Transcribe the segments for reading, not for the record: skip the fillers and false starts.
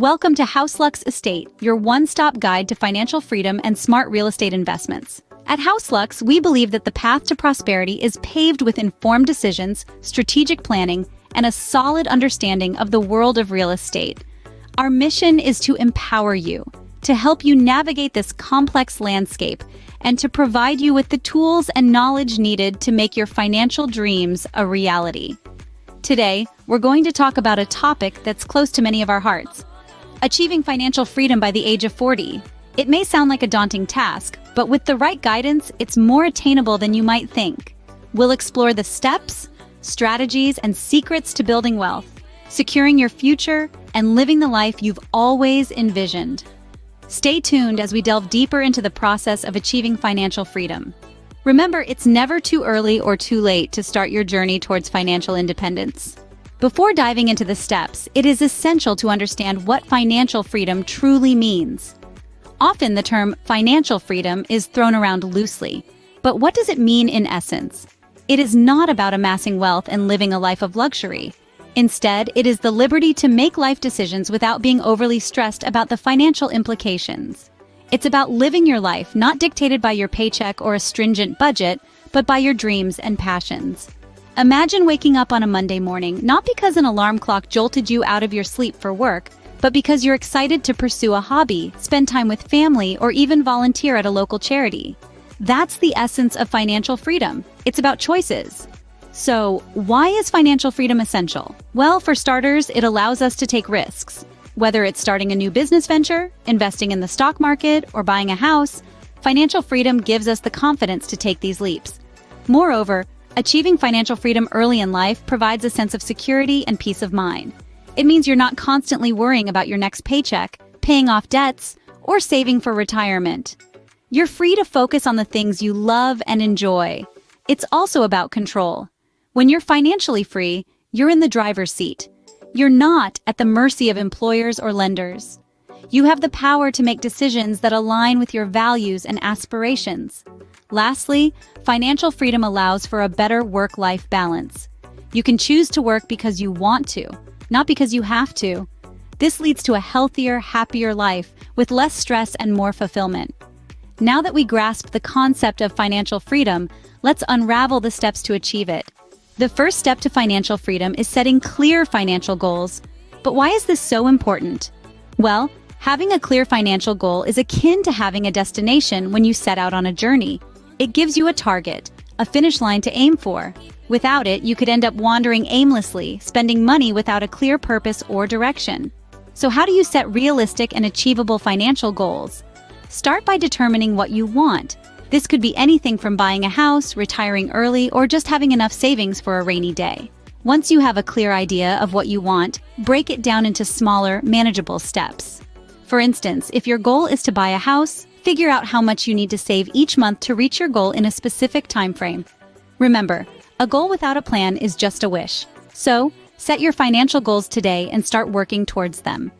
Welcome to HouseLuxe Estate, your one-stop guide to financial freedom and smart real estate investments. At HouseLuxe, we believe that the path to prosperity is paved with informed decisions, strategic planning, and a solid understanding of the world of real estate. Our mission is to empower you, to help you navigate this complex landscape, and to provide you with the tools and knowledge needed to make your financial dreams a reality. Today, we're going to talk about a topic that's close to many of our hearts: achieving financial freedom by the age of 40. It may sound like a daunting task, but with the right guidance, it's more attainable than you might think. We'll explore the steps, strategies, and secrets to building wealth, securing your future, and living the life you've always envisioned. Stay tuned as we delve deeper into the process of achieving financial freedom. Remember, it's never too early or too late to start your journey towards financial independence. Before diving into the steps, it is essential to understand what financial freedom truly means. Often the term financial freedom is thrown around loosely, but what does it mean in essence? It is not about amassing wealth and living a life of luxury. Instead, it is the liberty to make life decisions without being overly stressed about the financial implications. It's about living your life not dictated by your paycheck or a stringent budget, but by your dreams and passions. Imagine waking up on a Monday morning not because an alarm clock jolted you out of your sleep for work, but because you're excited to pursue a hobby, spend time with family, or even volunteer at a local charity. That's the essence of financial freedom. It's about choices. So, why is financial freedom essential? Well, for starters, it allows us to take risks. Whether it's starting a new business venture, investing in the stock market, or buying a house, financial freedom gives us the confidence to take these leaps. Moreover, achieving financial freedom early in life provides a sense of security and peace of mind. It means you're not constantly worrying about your next paycheck, paying off debts, or saving for retirement. You're free to focus on the things you love and enjoy. It's also about control. When you're financially free, you're in the driver's seat. You're not at the mercy of employers or lenders. You have the power to make decisions that align with your values and aspirations. Lastly, financial freedom allows for a better work-life balance. You can choose to work because you want to, not because you have to. This leads to a healthier, happier life with less stress and more fulfillment. Now that we grasp the concept of financial freedom, let's unravel the steps to achieve it. The first step to financial freedom is setting clear financial goals. But why is this so important? Well, having a clear financial goal is akin to having a destination when you set out on a journey. It gives you a target, a finish line to aim for. Without it, you could end up wandering aimlessly, spending money without a clear purpose or direction. So how do you set realistic and achievable financial goals? Start by determining what you want. This could be anything from buying a house, retiring early, or just having enough savings for a rainy day. Once you have a clear idea of what you want, break it down into smaller, manageable steps. For instance, if your goal is to buy a house, figure out how much you need to save each month to reach your goal in a specific time frame. Remember, a goal without a plan is just a wish. So, set your financial goals today and start working towards them.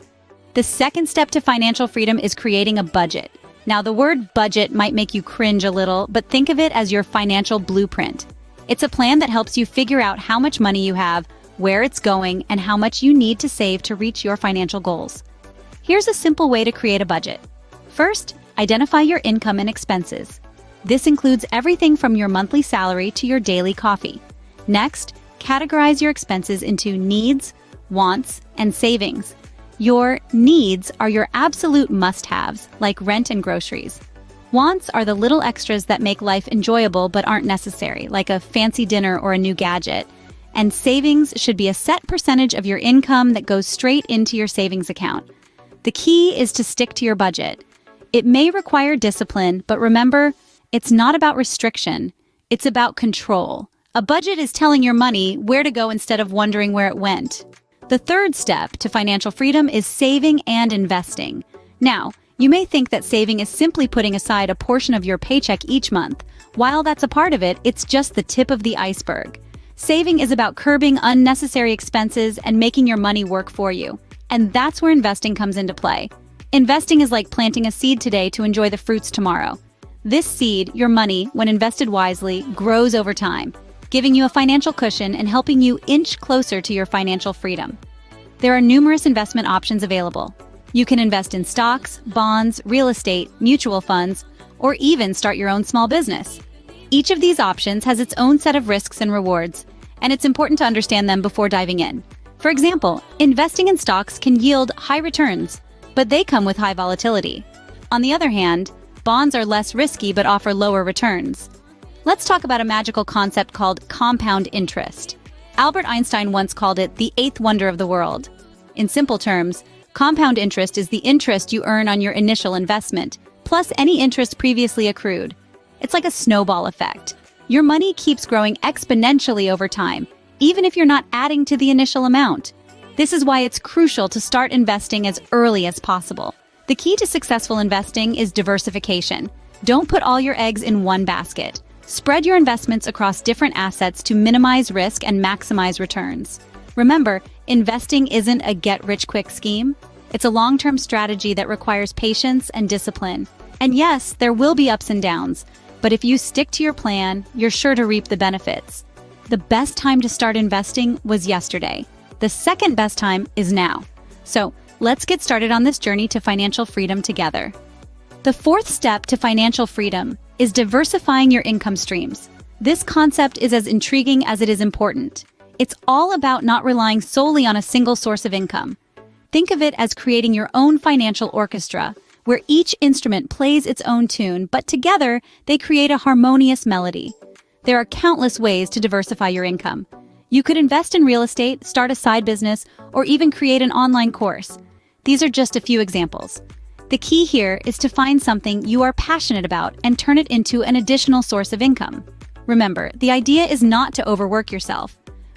The second step to financial freedom is creating a budget. Now, the word budget might make you cringe a little, but think of it as your financial blueprint. It's a plan that helps you figure out how much money you have, where it's going, and how much you need to save to reach your financial goals. Here's a simple way to create a budget. First, identify your income and expenses. This includes everything from your monthly salary to your daily coffee. Next, categorize your expenses into needs, wants, and savings. Your needs are your absolute must-haves, like rent and groceries. Wants are the little extras that make life enjoyable but aren't necessary, like a fancy dinner or a new gadget. And savings should be a set percentage of your income that goes straight into your savings account. The key is to stick to your budget. It may require discipline, but remember, it's not about restriction. It's about control. A budget is telling your money where to go instead of wondering where it went. The third step to financial freedom is saving and investing. Now, you may think that saving is simply putting aside a portion of your paycheck each month. While that's a part of it, it's just the tip of the iceberg. Saving is about curbing unnecessary expenses and making your money work for you. And that's where investing comes into play. Investing is like planting a seed today to enjoy the fruits tomorrow. This seed, your money, when invested wisely, grows over time, giving you a financial cushion and helping you inch closer to your financial freedom. There are numerous investment options available. You can invest in stocks, bonds, real estate, mutual funds, or even start your own small business. Each of these options has its own set of risks and rewards, and it's important to understand them before diving in. For example, investing in stocks can yield high returns, but they come with high volatility. On the other hand, bonds are less risky but offer lower returns. Let's talk about a magical concept called compound interest. Albert Einstein once called it the eighth wonder of the world. In simple terms, compound interest is the interest you earn on your initial investment, plus any interest previously accrued. It's like a snowball effect. Your money keeps growing exponentially over time, even if you're not adding to the initial amount. This is why it's crucial to start investing as early as possible. The key to successful investing is diversification. Don't put all your eggs in one basket. Spread your investments across different assets to minimize risk and maximize returns. Remember, investing isn't a get-rich-quick scheme. It's a long-term strategy that requires patience and discipline. And yes, there will be ups and downs, but if you stick to your plan, you're sure to reap the benefits. The best time to start investing was yesterday. The second best time is now. So, let's get started on this journey to financial freedom together. The fourth step to financial freedom is diversifying your income streams. This concept is as intriguing as it is important. It's all about not relying solely on a single source of income. Think of it as creating your own financial orchestra, where each instrument plays its own tune, but together they create a harmonious melody. There are countless ways to diversify your income. You could invest in real estate, start a side business, or even create an online course. These are just a few examples. The key here is to find something you are passionate about and turn it into an additional source of income. Remember, the idea is not to overwork yourself,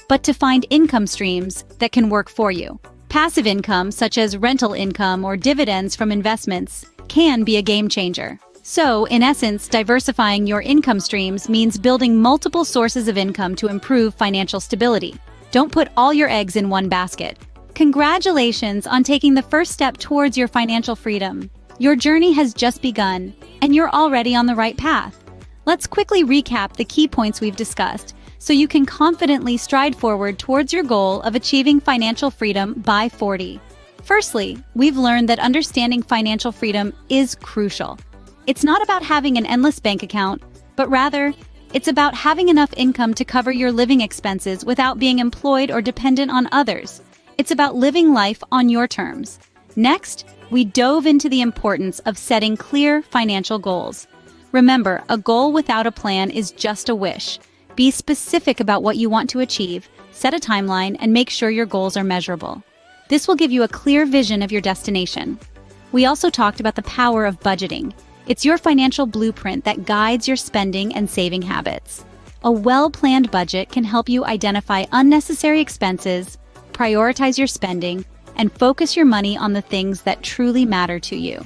but to find income streams that can work for you. Passive income, such as rental income or dividends from investments, can be a game changer. So, in essence, diversifying your income streams means building multiple sources of income to improve financial stability. Don't put all your eggs in one basket. Congratulations on taking the first step towards your financial freedom. Your journey has just begun, and you're already on the right path. Let's quickly recap the key points we've discussed so you can confidently stride forward towards your goal of achieving financial freedom by 40. Firstly, we've learned that understanding financial freedom is crucial. It's not about having an endless bank account, but rather, it's about having enough income to cover your living expenses without being employed or dependent on others. It's about living life on your terms. Next, we dove into the importance of setting clear financial goals. Remember, a goal without a plan is just a wish. Be specific about what you want to achieve, set a timeline, and make sure your goals are measurable. This will give you a clear vision of your destination. We also talked about the power of budgeting. It's your financial blueprint that guides your spending and saving habits. A well-planned budget can help you identify unnecessary expenses, prioritize your spending, and focus your money on the things that truly matter to you.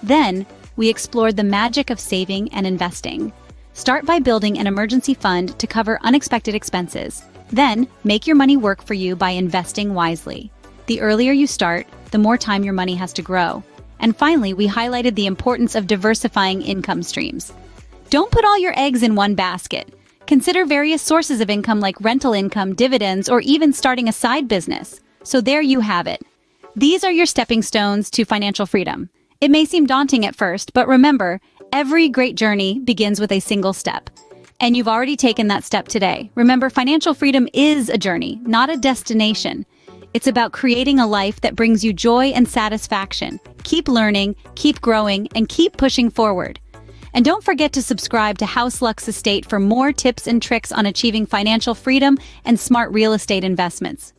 Then, we explored the magic of saving and investing. Start by building an emergency fund to cover unexpected expenses. Then, make your money work for you by investing wisely. The earlier you start, the more time your money has to grow. And finally, we highlighted the importance of diversifying income streams. Don't put all your eggs in one basket. Consider various sources of income like rental income, dividends, or even starting a side business. So there you have it. These are your stepping stones to financial freedom. It may seem daunting at first, but remember, every great journey begins with a single step. And you've already taken that step today. Remember, financial freedom is a journey, not a destination. It's about creating a life that brings you joy and satisfaction. Keep learning, keep growing, and keep pushing forward. And don't forget to subscribe to House Lux Estate for more tips and tricks on achieving financial freedom and smart real estate investments.